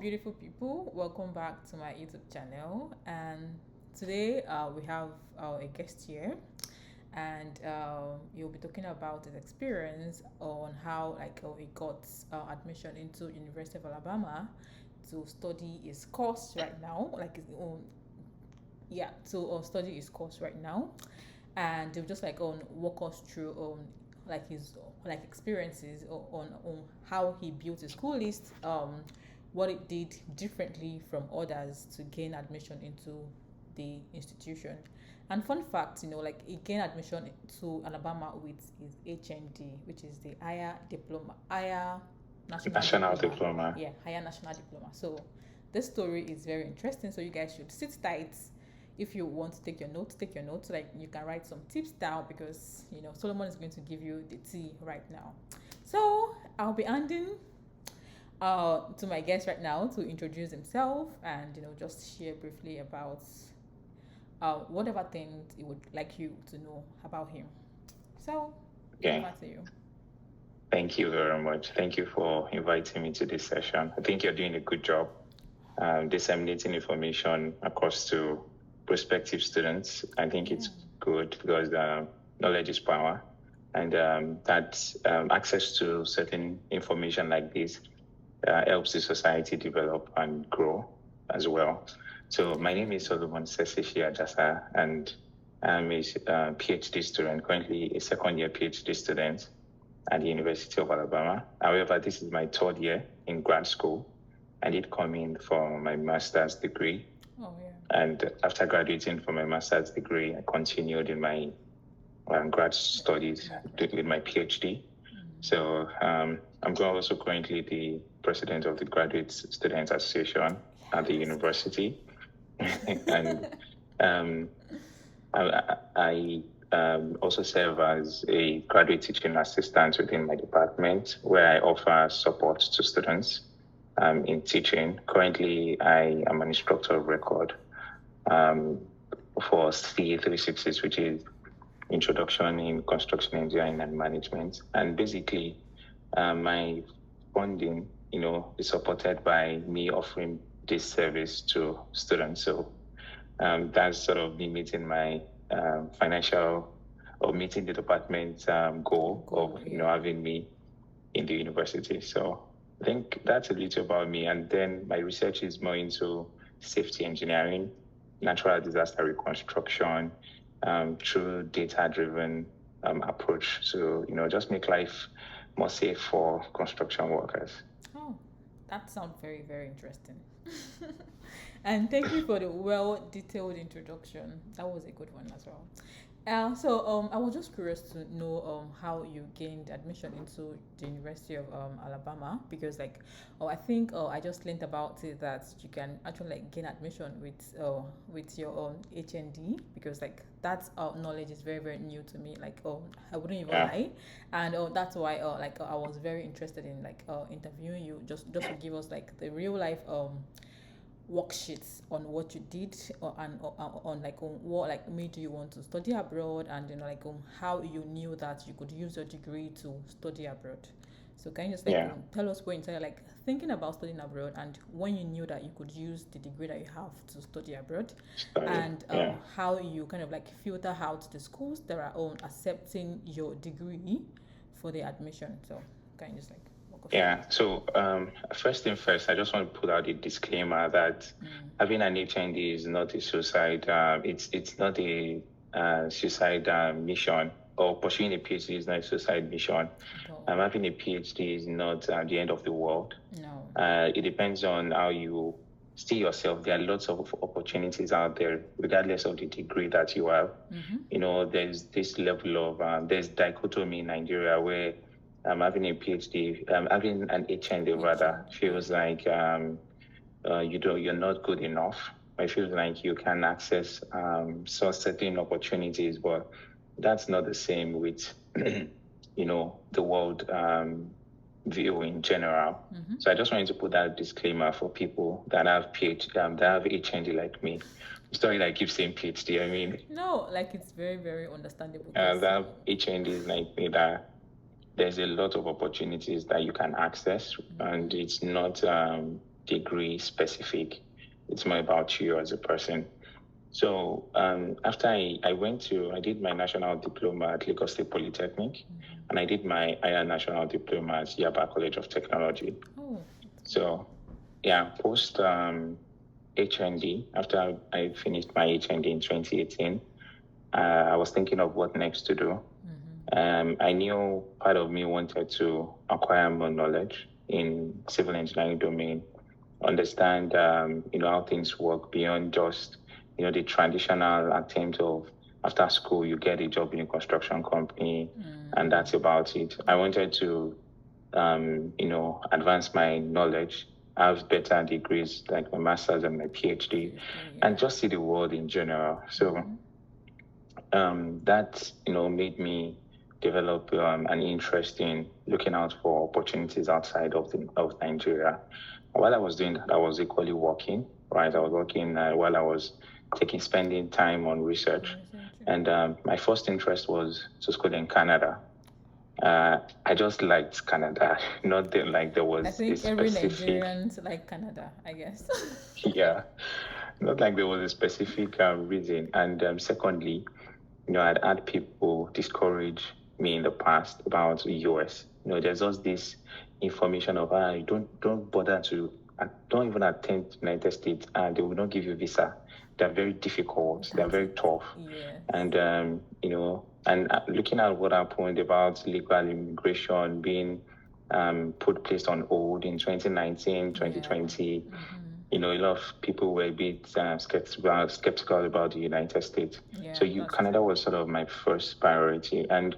beautiful people, welcome back to my YouTube channel. And today we have a guest here, and you'll be talking about his experience on how he got admission into University of Alabama to study his course right now, like his own, yeah, to study his course right now, and they'll just walk us through his experiences on how he built his school list, what it did differently from others to gain admission into the institution. And fun fact, he gained admission to Alabama with his HND, which is the higher national National diploma. diploma. Yeah, higher national diploma. So this story is very interesting. So you guys should sit tight. If you want to take your notes, take your notes. Like you can write some tips down because Solomon is going to give you the tea right now. So I'll be handing to my guest right now to introduce himself and just share briefly about whatever things he would like you to know about him. So Okay. over to you. Thank you very much. Thank you for inviting me to this session. I think you're doing a good job disseminating information across to prospective students. I think it's good because knowledge is power, and that access to certain information like this helps the society develop and grow as well. So my name is Solomon Seseshi Ajasa, and I'm a PhD student, currently a second-year PhD student at the University of Alabama. However, this is my third year in grad school. I did come in for my master's degree. Oh, yeah. And after graduating from my master's degree, I continued in my grad studies with my PhD. So I'm also currently the president of the Graduate Students Association at the university. And I also serve as a graduate teaching assistant within my department, where I offer support to students in teaching. Currently, I am an instructor of record for CA360, which is Introduction in Construction Engineering and Management. And basically, my funding, is supported by me offering this service to students. So that's sort of me meeting my financial or meeting the department's goal of having me in the university. So I think that's a little about me. And then my research is more into safety engineering, natural disaster reconstruction, through data-driven approach to just make life more safe for construction workers. Oh, that sounds very, very interesting. And thank you for the well-detailed introduction. That was a good one as well. So I was just curious to know how you gained admission into the University of Alabama, because I think I just learned about it that you can actually gain admission with your HND, because that knowledge is very, very new to me. I wouldn't even lie, and that's why I was very interested in interviewing you just to give us the real life worksheets on what you did and on what made you want to study abroad, and how you knew that you could use your degree to study abroad. So can you just tell us when you started thinking about studying abroad, and when you knew that you could use the degree that you have to study abroad, and how you kind of filter out the schools that are accepting your degree for the admission. So can you just So first thing first, I just want to put out a disclaimer that having an HND is not a suicide. It's not a suicide mission, or pursuing a PhD is not a suicide mission. Having a PhD is not the end of the world. No. It depends on how you see yourself. There are lots of opportunities out there, regardless of the degree that you have. There's this level of there's dichotomy in Nigeria where having a PhD, having an HND rather, feels like you're not good enough. It feels like you can access certain opportunities, but that's not the same with the world view in general. So I just wanted to put that disclaimer for people that have that have HND like me. Sorry, I keep saying PhD. I mean, no, it's very, very understandable. That HND is like me, that there's a lot of opportunities that you can access, and it's not degree specific. It's more about you as a person. So after I did my national diploma at Lagos State Polytechnic, and I did my higher national diploma at Yaba College of Technology. Oh, So yeah, post HND, after I finished my HND in 2018, I was thinking of what next to do. I knew part of me wanted to acquire more knowledge in civil engineering domain, understand how things work beyond just the traditional attempt of after school you get a job in a construction company and that's about it. I wanted to advance my knowledge, have better degrees like my master's and my PhD, and just see the world in general. So that made me develop an interest in looking out for opportunities outside of Nigeria. While I was doing that, I was equally working, right? I was working while I was spending time on research. And my first interest was to school in Canada. I just liked Canada, not like there was I think every Nigerian like Canada, I guess. Yeah, not like there was a specific reason. And secondly, I'd had people discourage me in the past about the US. There's just this information of don't bother to don't even attempt United States, and they will not give you visa. They're very difficult. They're very tough. Yeah. And and looking at what happened about legal immigration being placed on hold in 2019, 2020. A lot of people were a bit skeptical about the United States. Yeah, so Canada was sort of my first priority. And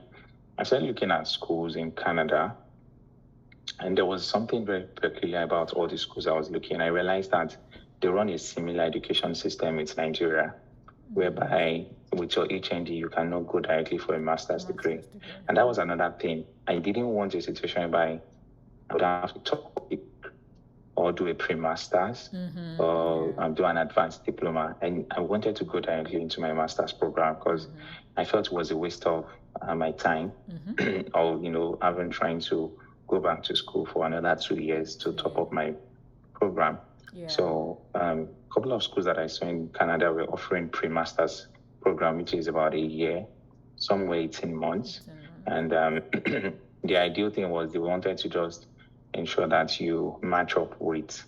I started looking at schools in Canada. And there was something very peculiar about all the schools I was looking. I realized that they run a similar education system in Nigeria, whereby with your HND, you cannot go directly for a master's degree. And that was another thing. I didn't want a situation whereby I would have to talk or do a pre-master's or do an advanced diploma. And I wanted to go directly into my master's program because I felt it was a waste of my time or, having trying to go back to school for another 2 years to top up my program. Yeah. So a couple of schools that I saw in Canada were offering pre-master's program, which is about a year, somewhere 18 months. And the ideal thing was they wanted to just ensure that you match up with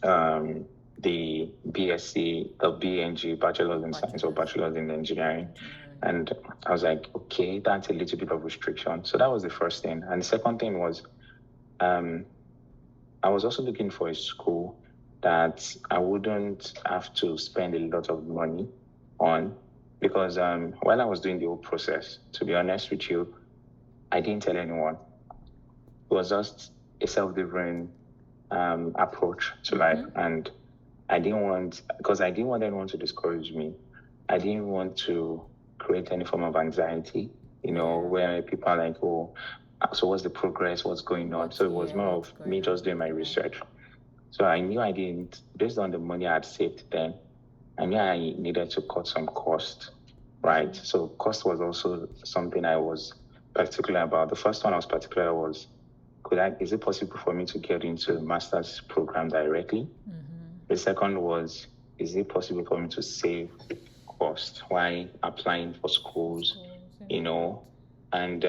the BSc, the BNG, Bachelor's in Science or Bachelor's in Engineering. And I was like, okay, that's a little bit of restriction. So that was the first thing. And the second thing was I was also looking for a school that I wouldn't have to spend a lot of money on because while I was doing the whole process, to be honest with you, I didn't tell anyone. It was just a self-driven approach to life. And I didn't want anyone to discourage me. I didn't want to create any form of anxiety, where people are like, oh, so what's the progress? What's going on? So it was more of me just doing my research. So I knew based on the money I had saved then, I knew I needed to cut some cost, right? So cost was also something I was particular about. The first one I was particular was, is it possible for me to get into a master's program directly? The second was, is it possible for me to save cost while applying for schools, and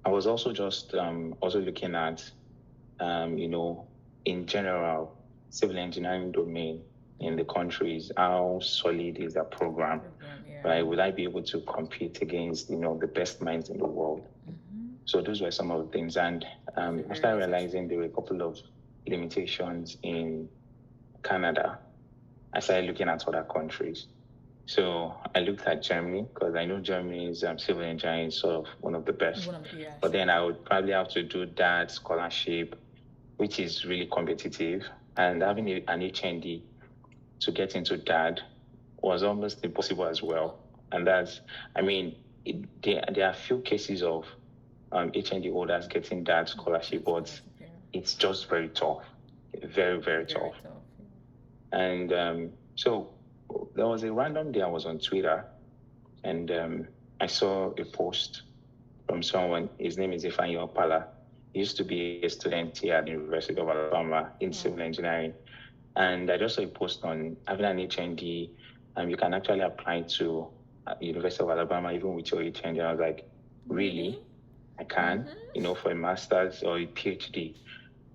I was also just also looking at, in general, civil engineering domain in the countries, how solid is that program, right? Will I be able to compete against, the best minds in the world? So those were some of the things. And after realizing there were a couple of limitations in Canada, I started looking at other countries. So I looked at Germany because I know Germany's civil engineering is sort of one of the best. But then I would probably have to do that scholarship, which is really competitive. And having an HND to get into that was almost impossible as well. And that's, there are few cases of HND holders getting that scholarship, but it's just very tough. Very, very tough. And so there was a random day I was on Twitter and I saw a post from someone. His name is Ifeanyi Opala. used to be a student here at the University of Alabama in civil engineering. And I just saw a post on having an HND. You can actually apply to University of Alabama even with your HND. I was like, really? I can, for a master's or a PhD.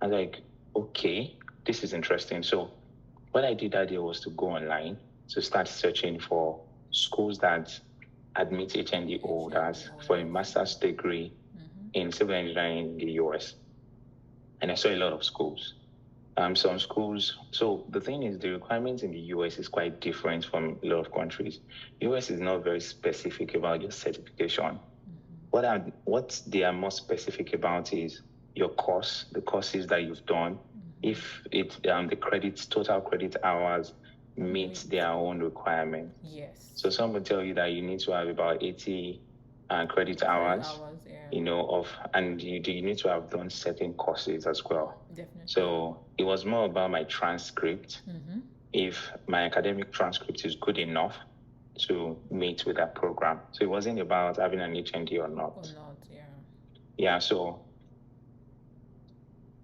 I was like, okay, this is interesting. So what I did that day was to go online to start searching for schools that admit HND holders for a master's degree in civil engineering in the US. And I saw a lot of schools. Some schools. So the thing is, the requirements in the US is quite different from a lot of countries. US is not very specific about your certification. What they are more specific about is your course, the courses that you've done. If it the total credit hours meet their own requirements. Yes. So some will tell you that you need to have about 80 credit hours. And you need to have done certain courses as well. Definitely. So it was more about my transcript. If my academic transcript is good enough to meet with that program. So it wasn't about having an HND or not. Yeah, so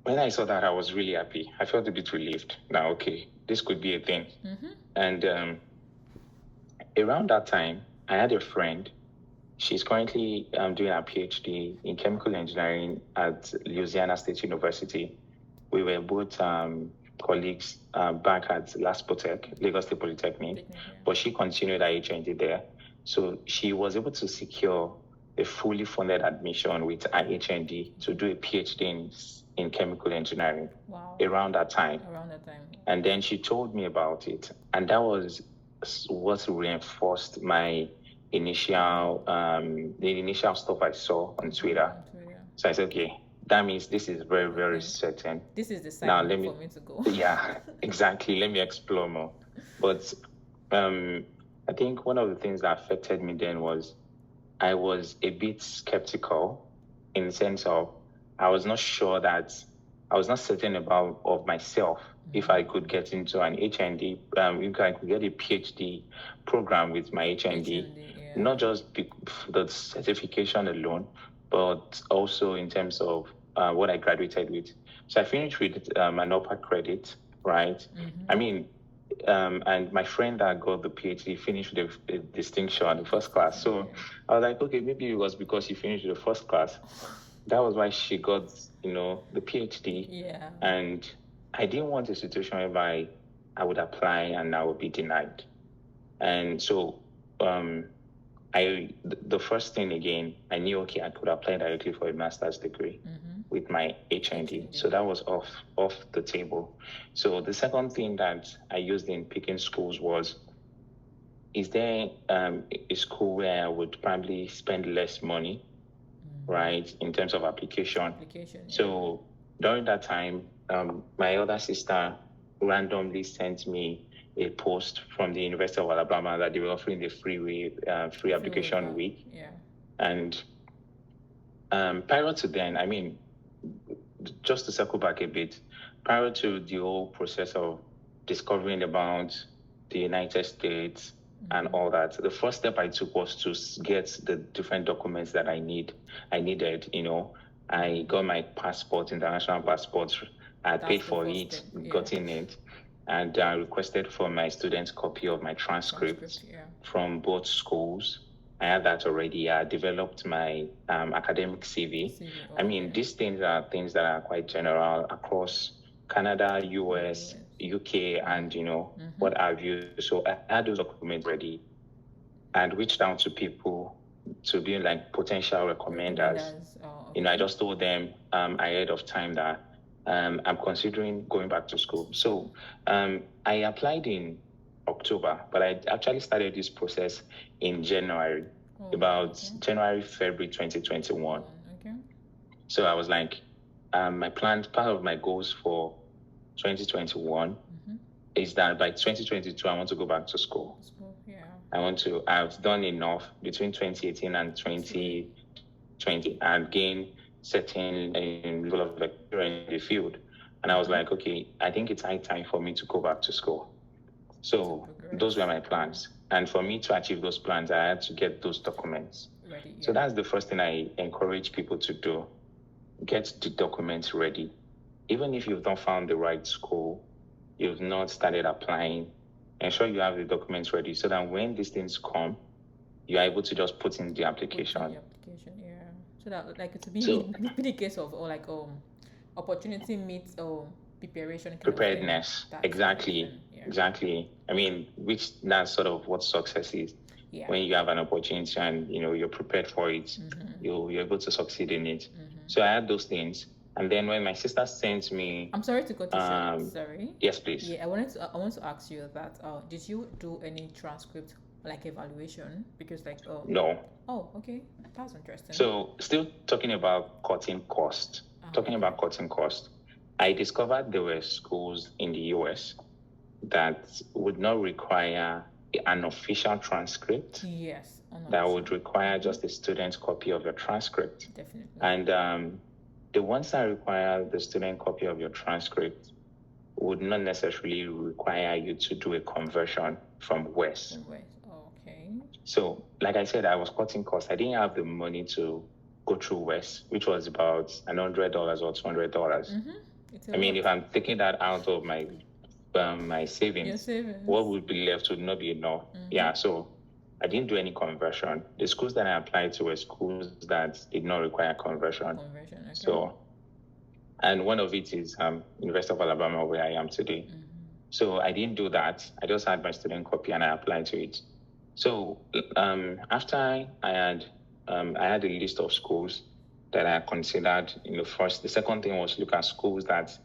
when I saw that, I was really happy. I felt a bit relieved. Now, okay, this could be a thing. And around that time, I had a friend. She's currently doing her PhD in chemical engineering at Louisiana State University. We were both colleagues back at LASPOTEC, Lagos State Polytechnic, but she continued her HND there. So she was able to secure a fully funded admission with her HND to do a PhD in chemical engineering around that time. And then she told me about it. And that was what reinforced my the initial stuff I saw on Twitter. So I said, okay, that means this is very, very certain. This is the sign for me to go. Yeah, exactly. Let me explore more. But I think one of the things that affected me then was I was a bit skeptical in the sense of I was not certain of myself if I could get into an HND, if I could get a PhD program with my HND, not just the certification alone, but also in terms of what I graduated with. So I finished with an upper credit, right? I mean, and my friend that got the PhD finished with the distinction, the first class. So I was like, okay, maybe it was because she finished with the first class. That was why she got, the PhD. Yeah. And I didn't want a situation whereby I would apply and I would be denied. And so the first thing again, I knew, okay, I could apply directly for a master's degree with my HND. So that was off the table. So the second thing that I used in picking schools was, is there a school where I would probably spend less money, right, in terms of application? So during that time, my older sister randomly sent me a post from the University of Alabama that they were offering the free application week. Yeah. And prior to then, I mean, just to circle back a bit, prior to the whole process of discovering about the United States and all that, the first step I took was to get the different documents that I needed. I got my passport, international passport. I paid for it, gotten it, and I requested for my student's copy of my transcript from both schools. I had that already. I developed my academic CV. I mean, these things are things that are quite general across Canada, US, UK, and, what have you. So I had those documents ready and reached out to people to be like potential recommenders. I just told them ahead of time that I'm considering going back to school. So I applied in October, but I actually started this process in January, January, February 2021. Okay. So I was like, my plan, part of my goals for 2021 is that by 2022, I want to go back to school. I've done enough between 2018 and 2020 and gained certain level of experience in the field. And I was like, okay, I think it's high time for me to go back to school. So those were my plans. And for me to achieve those plans, I had to get those documents. Ready, So that's the first thing I encourage people to do. get the documents ready. Even if you've not found the right school, you've not started applying, ensure you have the documents ready so that when these things come, you are able to just put in the application. Yeah. So that like it will So be the case of opportunity meets preparation kind preparedness, of thing. exactly. Yeah. Exactly. I mean, which that's sort of what success is. Yeah. When you have an opportunity and you're prepared for it, you're able to succeed in it. So I had those things. And then when my sister sent me, I'm sorry to cut you short. Sorry. Yes, please. Yeah, I want to ask you that. Did you do any transcript like evaluation? Because like no. Oh, okay, that's interesting. So still talking about cutting cost. About cutting cost, I discovered there were schools in the US that would not require an official transcript. Yes. That would require just a student's copy of your transcript. Definitely. And the ones that require the student copy of your transcript would not necessarily require you to do a conversion from WES. Okay. So, like I said, I was cutting costs. I didn't have the money to go through WES, which was about $100 or $200. I mean, if I'm taking that out of my savings, what would be left would not be enough. Yeah, so I didn't do any conversion. The schools that I applied to were schools that did not require conversion. Okay. So, and one of it is University of Alabama, where I am today. So I didn't do that. I just had my student copy and I applied to it. So after I had a list of schools that I considered. First, the second thing was look at schools that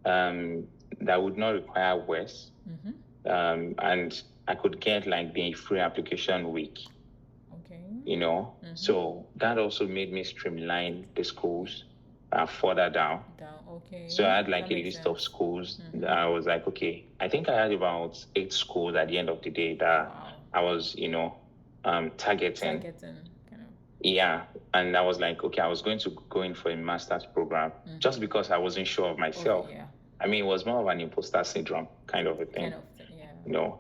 would not require WES, and I could get like the free application week. Okay. So that also made me streamline the schools further down. Okay. So I had like a list of schools that I was like, okay, I think I had about 8 schools at the end of the day that I was, targeting. Yeah, and I was like, okay, I was going to go in for a master's program just because I wasn't sure of myself. Okay, yeah. I mean, it was more of an imposter syndrome kind of a thing. Yeah.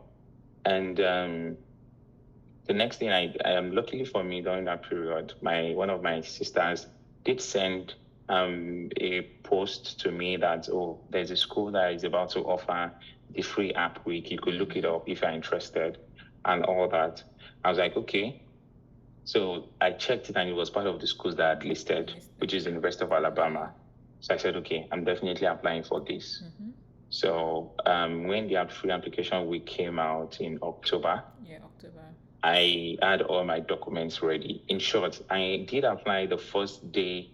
And the next thing luckily for me during that period, one of my sisters did send a post to me that, there's a school that is about to offer the free app week. You could look it up if you're interested and all that. I was like, okay. So I checked it and it was part of the schools that I had listed, which is the University of Alabama. So I said, okay, I'm definitely applying for this. So when the free application week came out in October, I had all my documents ready. In short, I did apply the first day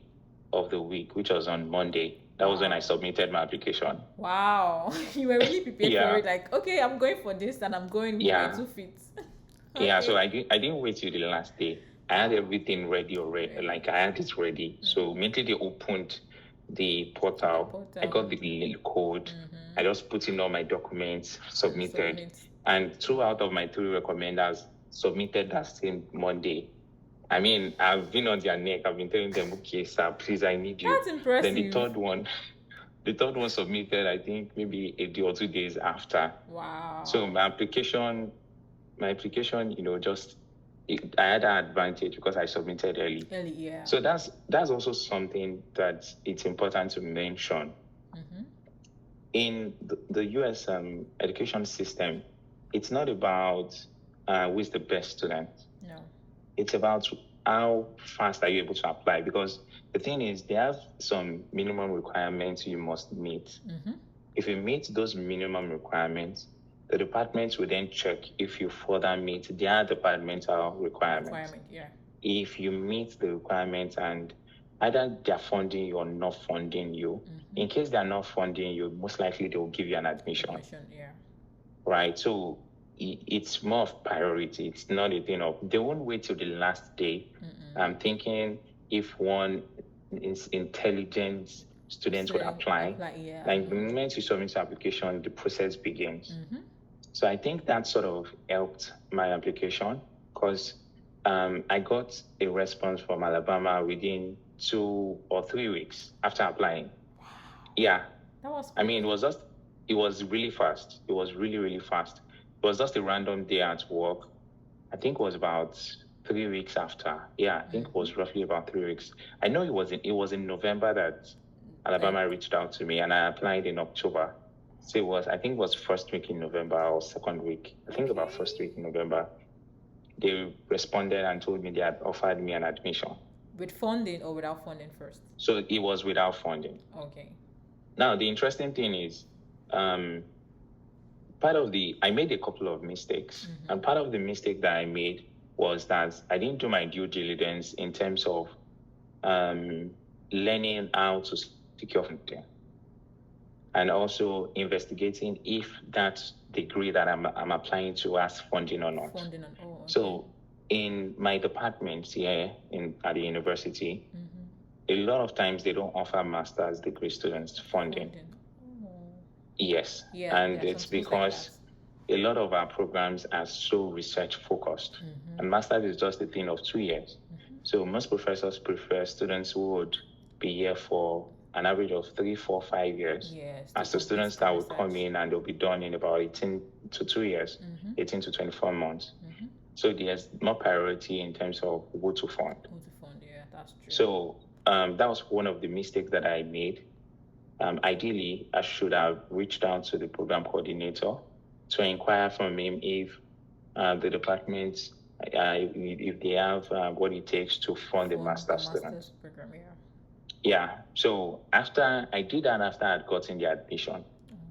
of the week, which was on Monday. That was when I submitted my application. Wow. You were really prepared for it. Like, okay, I'm going for this and I'm going with my 2 feet. Okay. Yeah, so I didn't wait till the last day. I had everything ready already. Like, I had it ready. So immediately they opened the portal. I got the code. I just put in all my documents, submitted. And 2 out of my 3 recommenders submitted that same Monday. I mean, I've been on their neck. I've been telling them, okay, sir, please, I need you. That's impressive. Then the third one submitted, I think, maybe a day or 2 days after. Wow. So my application, I had an advantage because I submitted early. Yeah. So that's also something that it's important to mention. In the U.S. Education system, it's not about who is the best student. No. It's about how fast are you able to apply, because the thing is they have some minimum requirements you must meet. If you meet those minimum requirements, the departments will then check if you further meet their departmental requirements. If you meet the requirements and either they're funding you or not funding you, in case they're not funding you, most likely they will give you an admission. Right? So it's more of priority. It's not a thing of, they won't wait till the last day. I'm thinking if one is intelligent student would apply. Like the moment you submit your application, the process begins. So I think that sort of helped my application because I got a response from Alabama within 2 or 3 weeks after applying. Wow. Yeah. That was quick. I mean, it was really fast. It was really, really fast. It was just a random day at work. I think it was about 3 weeks after. Yeah, I think it was roughly about 3 weeks. I know it was in November that Alabama reached out to me, and I applied in October. So I think it was first week in November or second week. I think about first week in November. They responded and told me they had offered me an admission. With funding or without funding first? So it was without funding. Okay. Now, the interesting thing is, I made a couple of mistakes. And part of the mistake that I made was that I didn't do my due diligence in terms of learning how to secure funding, and also investigating if that degree that I'm applying to has funding or not. Funding on, okay. So in my department here at the university, a lot of times they don't offer master's degree students funding. Oh. Yes. Yeah, and it's because a lot of our programs are so research focused, and master's is just a thing of 2 years. So most professors prefer students who would be here for an average of 3, 4, 5 years, as the students that would come in and they'll be done in about 18 to 2 years, 18 to 24 months. So there's more priority in terms of who to fund. Yeah, that's true. So that was one of the mistakes that I made. Ideally, I should have reached out to the program coordinator to inquire from him if the department, if they have what it takes to fund a master's student. Program, yeah. So after I did that, after I'd gotten the admission,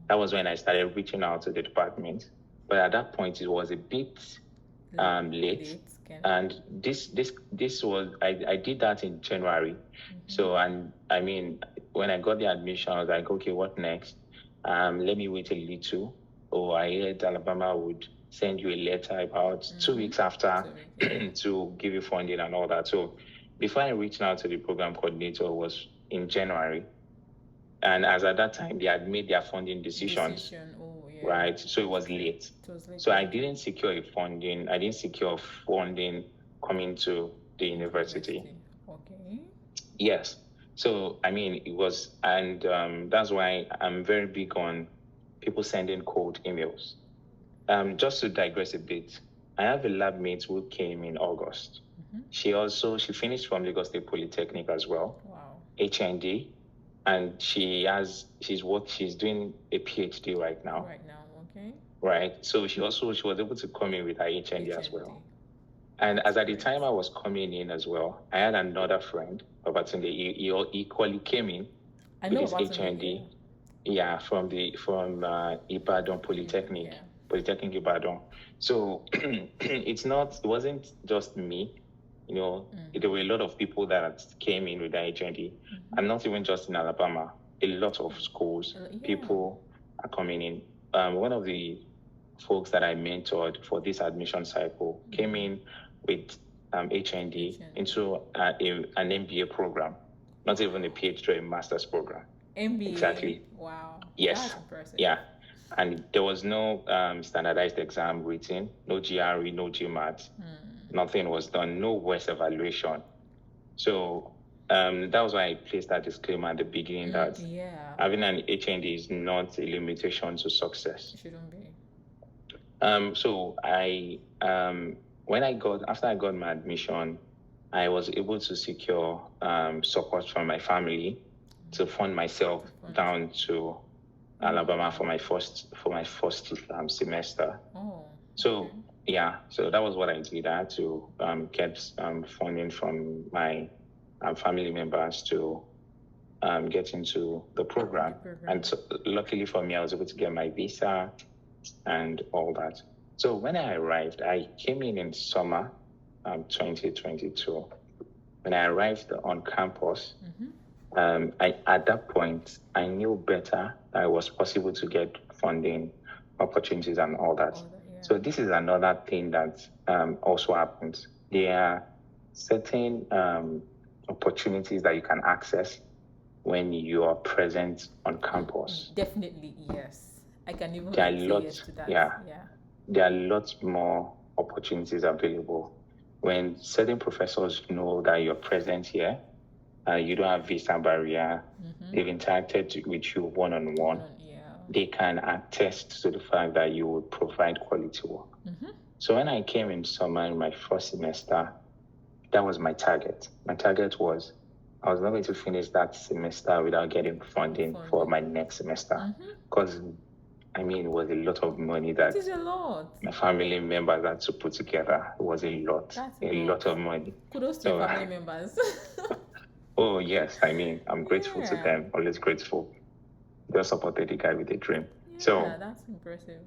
that was when I started reaching out to the department. But at that point, it was a bit late. And this was, I did that in January. So, and I mean, when I got the admission, I was like, okay, what next? Let me wait a little. I heard Alabama would send you a letter about 2 weeks after to give you funding and all that. So before I reached out to the program coordinator was in January. And as at that time, they had made their funding decisions, right? So it was late. So I didn't secure funding. I didn't secure funding coming to the university. Okay. Yes. So, I mean, it was, and that's why I'm very big on people sending cold emails. Just to digress a bit, I have a lab mate who came in August. She finished from Lagos State Polytechnic as well. Wow. HND, and she's doing a PhD right now. Okay. Right. So she was able to come in with her HND as well. And as at the time I was coming in as well, I had another friend, Babatunde. He equally came in with his HND. Yeah, from Ibadan Polytechnic, Polytechnic Ibadan. So it wasn't just me. There were a lot of people that came in with the HND, and not even just in Alabama. A lot of schools, people are coming in. One of the folks that I mentored for this admission cycle came in with HND into an MBA program, not even a PhD or a master's program. MBA. Exactly. Wow. Yes. That's impressive. Yeah. And there was no standardized exam written, no GRE, no GMAT. Nothing was done, no West evaluation. So that was why I placed that disclaimer at the beginning that having an HND is not a limitation to success. It shouldn't be. So after I got my admission, I was able to secure support from my family to fund myself down to Alabama for my first semester. So that was what I did. I had to get funding from my family members to get into the program. And so, luckily for me, I was able to get my visa and all that. So when I arrived, I came in summer 2022. When I arrived on campus, at that point, I knew better that it was possible to get funding opportunities and all that. So this is another thing that also happens. There are certain opportunities that you can access when you are present on campus. Definitely, yes. I can even say yes to that. There are lots more opportunities available. When certain professors know that you're present here, you don't have visa barrier, they've interacted with you one-on-one, they can attest to the fact that you will provide quality work. So when I came in summer in my first semester, that was my target. My target was I was not going to finish that semester without getting funding for my next semester. Because, I mean, it was a lot of money that It is a lot. my family members had to put together. It was a lot. That's a lot of money. Kudos to your family members. Oh, yes. I mean, I'm grateful to them. Always grateful. They supported the guy with a dream. Yeah, that's impressive.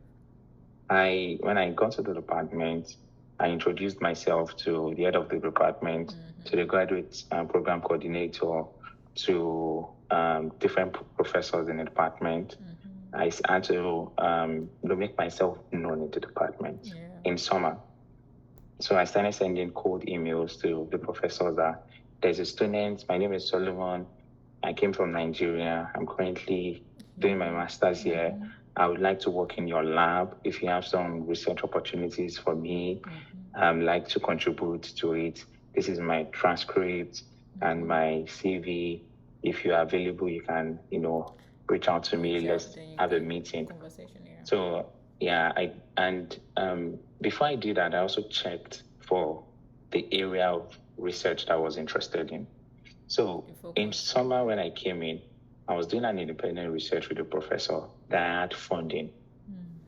When I got to the department, I introduced myself to the head of the department, to the graduate program coordinator, to different professors in the department. I had to make myself known in the department in summer. So I started sending cold emails to the professors that there's a student, my name is Solomon. I came from Nigeria. I'm currently doing my master's here. I would like to work in your lab. If you have some research opportunities for me, I'd like to contribute to it. This is my transcript and my CV. If you are available, you can, reach out to me. Let's have a meeting. So, before I did that, I also checked for the area of research that I was interested in. So in summer, when I came in, I was doing an independent research with a professor that had funding,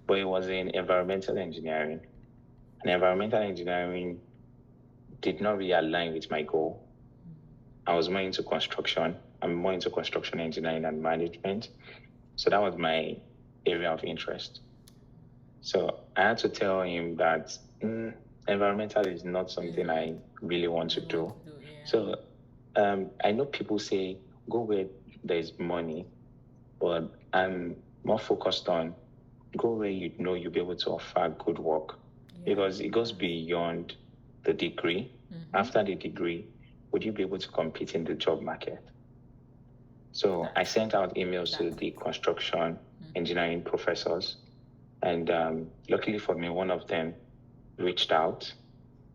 but it was in environmental engineering. And environmental engineering did not really align with my goal. I was more into construction. I'm more into construction engineering and management. So that was my area of interest. So I had to tell him that environmental is not something I really want to do. So I know people say, go where there's money, but I'm more focused on go where you'll be able to offer good work, because it goes beyond the degree. After the degree, would you be able to compete in the job market? So I sent out emails to the construction engineering professors, and luckily for me, one of them reached out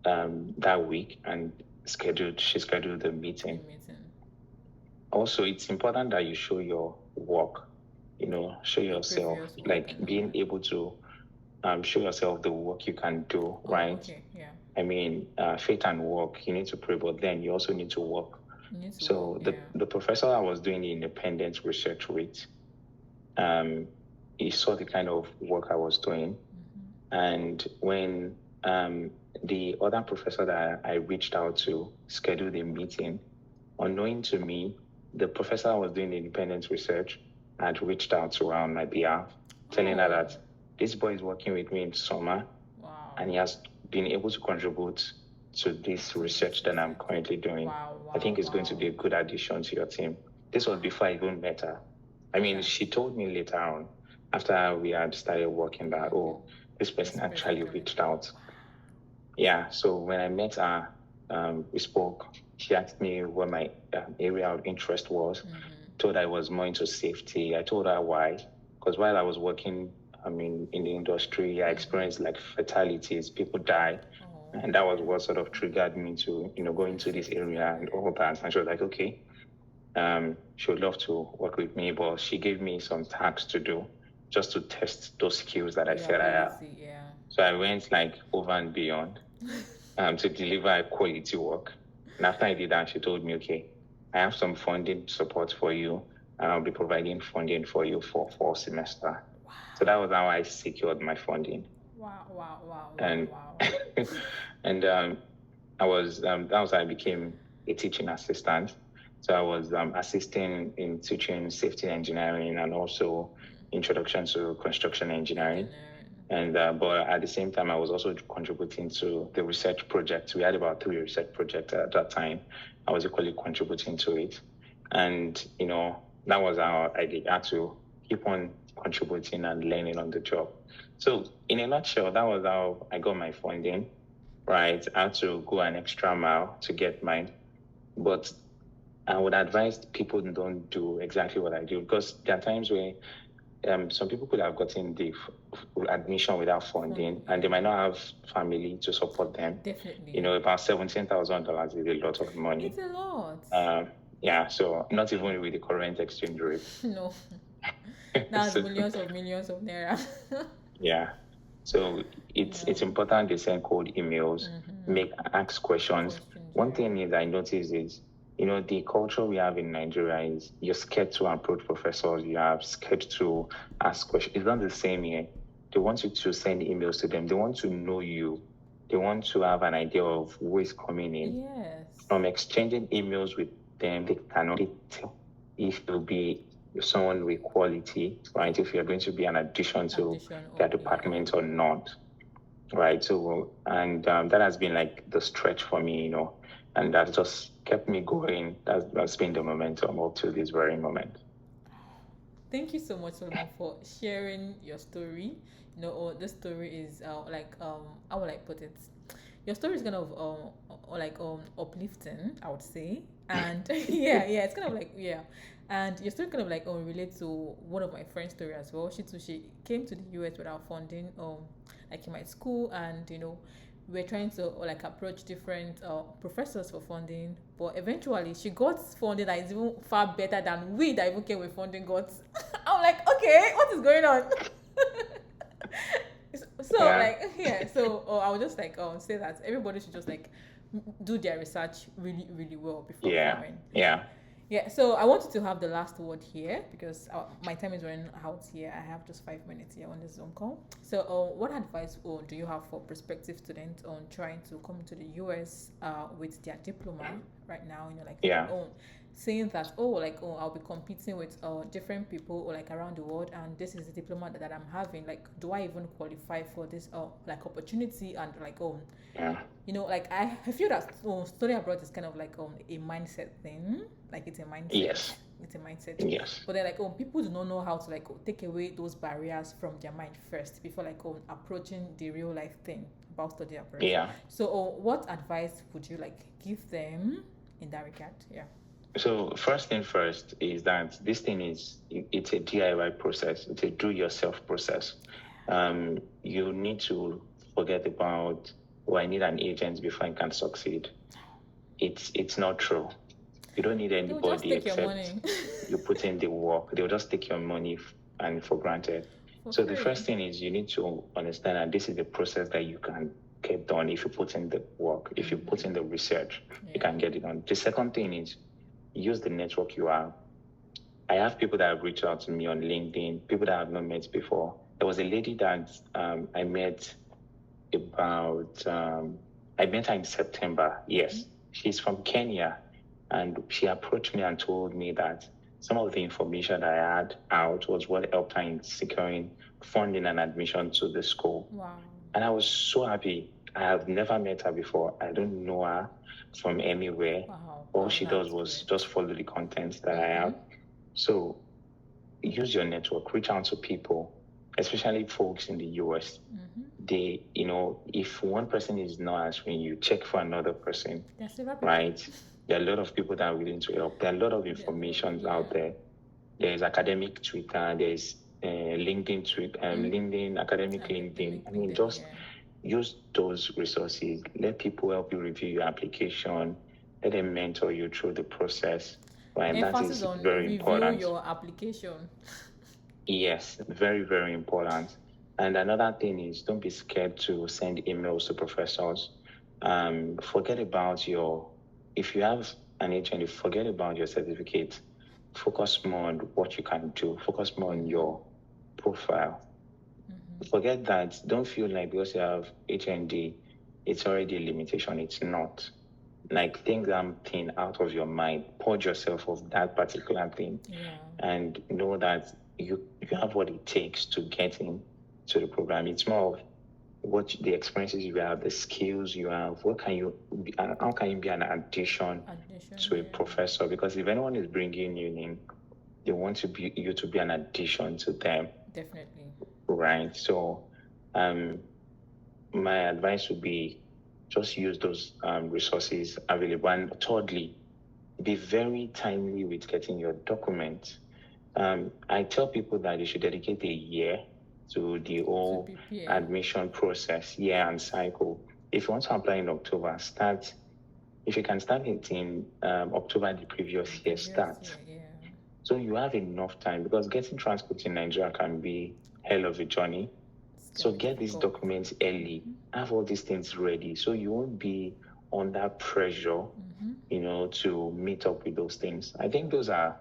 that week and she scheduled the meeting. Also, it's important that you show your work, show yourself, like being able to show yourself the work you can do, right? Okay. Yeah. I mean, faith and work, you need to pray, but then you also need to work. The professor I was doing the independent research with, he saw the kind of work I was doing. And when the other professor that I reached out to scheduled a meeting, unknowing to me, the professor I was doing the independent research had reached out to her on my behalf, telling her that this boy is working with me in summer, and he has been able to contribute to this research that I'm currently doing. I think it's going to be a good addition to your team. This was before I even met her. I mean, she told me later on, after we had started working, that, this person actually reached out. Yeah, so when I met her, we spoke. She asked me what my area of interest was. Told her I was more into safety. I told her why. Because while I was working, in the industry, I experienced like fatalities. People die. And that was what sort of triggered me to, go into this area and all that. And she was like, okay, she would love to work with me, but she gave me some tasks to do just to test those skills that I said I have. So I went like over and beyond to deliver quality work. And after I did that, she told me, okay, I have some funding support for you, and I'll be providing funding for you for fall semester. Wow. So that was how I secured my funding. Wow. And I was that was how I became a teaching assistant. So I was assisting in teaching safety engineering and also introduction to construction engineering. And but at the same time, I was also contributing to the research project. We had about 3 research projects at that time. I was equally contributing to it. And, that was how I had to keep on contributing and learning on the job. So in a nutshell, that was how I got my funding, right? I had to go an extra mile to get mine. But I would advise people don't do exactly what I do, because there are times where some people could have gotten the admission without funding, and they might not have family to support them. Definitely. About $17,000 is a lot of money. It's a lot. Yeah, so not even with the current exchange rate. No. That's millions of naira. Yeah. So it's important they send cold emails, ask questions. One thing is I noticed is, the culture we have in Nigeria is you're scared to approach professors, you are scared to ask questions. It's not the same here. They want you to send emails to them. They want to know you. They want to have an idea of who is coming in. Yes. From exchanging emails with them, they cannot tell if you'll be someone with quality, right? If you're going to be an addition to their department or not, right? So, and that has been like the stretch for me, and that just kept me going. That's been the momentum up to this very moment. Thank you so much, Solomon, for sharing your story. This story is how would I put it? Your story is kind of uplifting, I would say, and yeah, it's kind of like and your story kind of like relate to one of my friend's story as well. She came to the US without funding like in my school, and we're trying to like approach different professors for funding, but eventually she got funding that is even far better than we that even came with funding got. I'm like, okay, what is going on? So I would just like say that everybody should just like do their research really really well before applying. Yeah, so I wanted to have the last word here because my time is running out here. I have just 5 minutes here on this Zoom call. So, what advice do you have for prospective students on trying to come to the US with their diploma right now? Saying that I'll be competing with different people or like around the world, and this is the diploma that I'm having. Like, do I even qualify for this like opportunity? And like I feel that study abroad is kind of like a mindset thing. Like it's a mindset. Yes. It's a mindset. Yes. But then people do not know how to like take away those barriers from their mind first before like approaching the real life thing about study abroad. Yeah. So what advice would you like give them in that regard? Yeah. So first thing first is that this thing it's a DIY process. It's a do-yourself process. You need to forget about, I need an agent before I can succeed. It's not true. You don't need anybody except you put in the work. They'll just take your money and for granted. So the first thing is you need to understand that this is the process that you can get done if you put in the work. If you put in the research, you can get it done. The second thing is use the network you have. I have people that have reached out to me on LinkedIn, people that I have not met before. There was a lady that I met I met her in September. Yes, she's from Kenya, and she approached me and told me that some of the information that I had out was what helped her in securing funding and admission to the school. Wow. And I was so happy. I have never met her before. I don't know her from anywhere. Wow. All she does was just follow the content that I have. So use your network, reach out to people, especially folks in the US. They, if one person is not answering you, check for another person, right? There are a lot of people that are willing to help. There are a lot of information out there. There's academic Twitter, there's LinkedIn Twitter, LinkedIn, academic LinkedIn. I mean, just use those resources. Let people help you review your application. Let them mentor you through the process. Right? Emphasis that is on very important. Review your application. Yes, very, very important. And another thing is don't be scared to send emails to professors. Forget about if you have an HND, forget about your certificate. Focus more on what you can do. Focus more on your profile. Forget that. Don't feel like because you have HND, it's already a limitation. It's not. Like, think that thing out of your mind. Purge yourself of that particular thing. And know that you have what it takes to get into the program. It's more of what the experiences you have, the skills you have. How can you be an addition to a professor? Because if anyone is bringing you in, they want you to be an addition to them. Definitely. Right. So, my advice would be just use those resources available. And thirdly, be very timely with getting your documents. I tell people that you should dedicate a year to the whole admission process, year and cycle. If you want to apply in October, if you can start it in October the previous year, start. So you have enough time, because getting transport in Nigeria can be hell of a journey. So get these documents early, have all these things ready, so you won't be under pressure, to meet up with those things. I think those are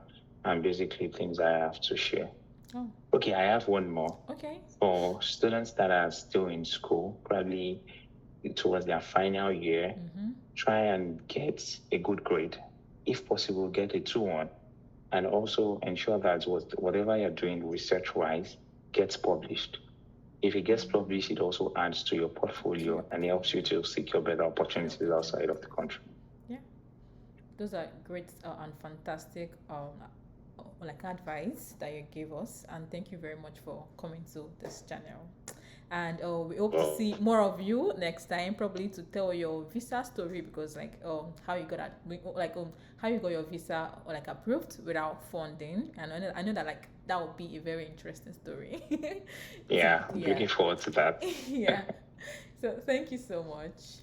basically things I have to share. Oh, Okay, I have one more. okay. For students that are still in school, probably towards their final year, try and get a good grade. If possible, get a 2-1. And also ensure that whatever you're doing research-wise gets published. If it gets published, it also adds to your portfolio and helps you to secure better opportunities outside of the country. Yeah, those are great and fantastic like advice that you gave us, and thank you very much for coming to this channel. And we hope to see more of you next time, probably to tell your visa story, because like how you got how you got your visa like approved without funding. And I know that like that would be a very interesting story. Yeah, looking forward to that. Yeah. So thank you so much.